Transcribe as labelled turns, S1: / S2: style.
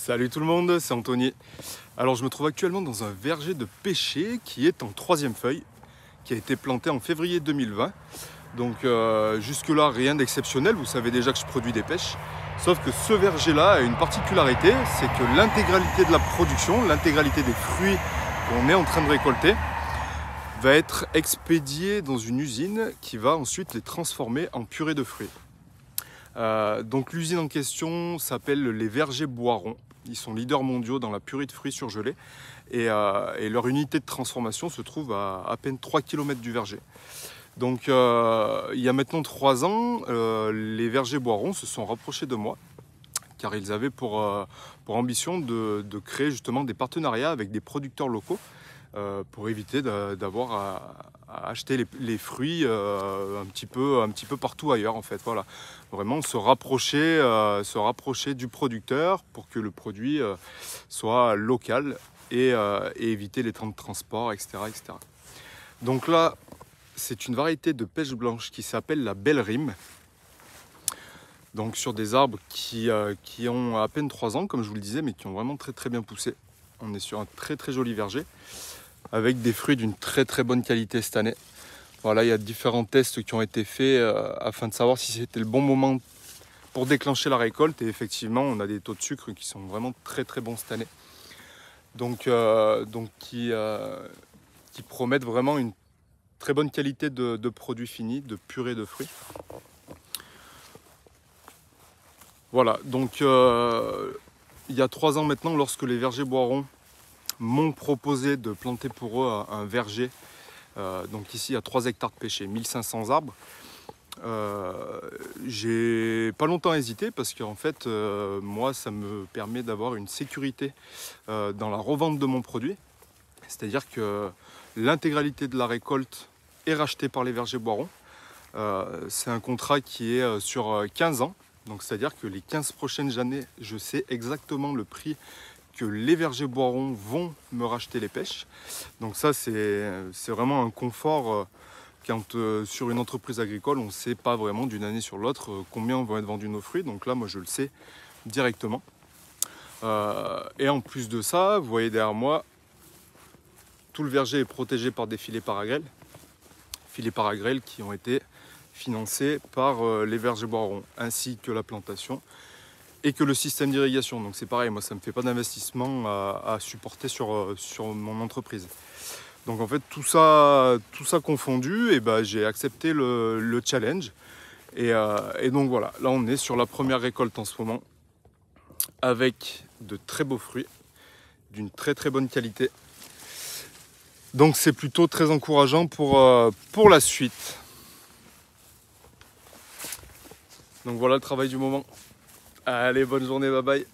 S1: Salut tout le monde, c'est Anthony. Alors je me trouve actuellement dans un verger de pêcher qui est en 3e feuille, qui a été planté en février 2020. Donc jusque là rien d'exceptionnel, vous savez déjà que je produis des pêches. Sauf que ce verger là a une particularité, c'est que l'intégralité de la production, l'intégralité des fruits qu'on est en train de récolter, va être expédiée dans une usine qui va ensuite les transformer en purée de fruits. Donc l'usine en question s'appelle les Vergers Boiron. Ils sont leaders mondiaux dans la purée de fruits surgelés et leur unité de transformation se trouve à peine 3 km du verger. Donc il y a maintenant 3 ans, les Vergers Boiron se sont rapprochés de moi car ils avaient pour ambition de créer justement des partenariats avec des producteurs locaux pour éviter d'avoir à acheter les fruits un petit peu partout ailleurs en fait. Voilà, vraiment se rapprocher du producteur pour que le produit soit local et éviter les temps de transport, etc., etc. Donc là, c'est une variété de pêche blanche qui s'appelle la belle rime. Donc sur des arbres qui ont à peine 3 ans, comme je vous le disais, mais qui ont vraiment très bien poussé. On est sur un très joli verger, avec des fruits d'une très bonne qualité cette année. Voilà, il y a différents tests qui ont été faits afin de savoir si c'était le bon moment pour déclencher la récolte. Et effectivement, on a des taux de sucre qui sont vraiment très bons cette année. Donc qui promettent vraiment une très bonne qualité de produits finis, de purée de fruits. Voilà, donc il y a 3 ans maintenant, lorsque les Vergers Boiron m'ont proposé de planter pour eux un verger. Donc ici, il y a 3 hectares de pêcher, 1500 arbres. J'ai pas longtemps hésité parce qu'en fait, moi, ça me permet d'avoir une sécurité dans la revente de mon produit. C'est-à-dire que l'intégralité de la récolte est rachetée par les Vergers Boiron. C'est un contrat qui est sur 15 ans. Donc c'est-à-dire que les 15 prochaines années, je sais exactement le prix que les Vergers Boiron vont me racheter les pêches. Donc ça, c'est vraiment un confort quand sur une entreprise agricole, on ne sait pas vraiment d'une année sur l'autre combien vont être vendus nos fruits. Donc là, moi, je le sais directement. Et en plus de ça, vous voyez derrière moi, tout le verger est protégé par des filets paragrèles. Filets paragrèles qui ont été financés par les Vergers Boiron, ainsi que la plantation et que le système d'irrigation. Donc c'est pareil, moi ça ne me fait pas d'investissement à supporter sur mon entreprise. Donc en fait tout ça confondu, et j'ai accepté le challenge. Et donc voilà, là on est sur la première récolte en ce moment, avec de très beaux fruits, d'une très bonne qualité. Donc c'est plutôt très encourageant pour la suite. Donc voilà le travail du moment. Allez, bonne journée, bye bye.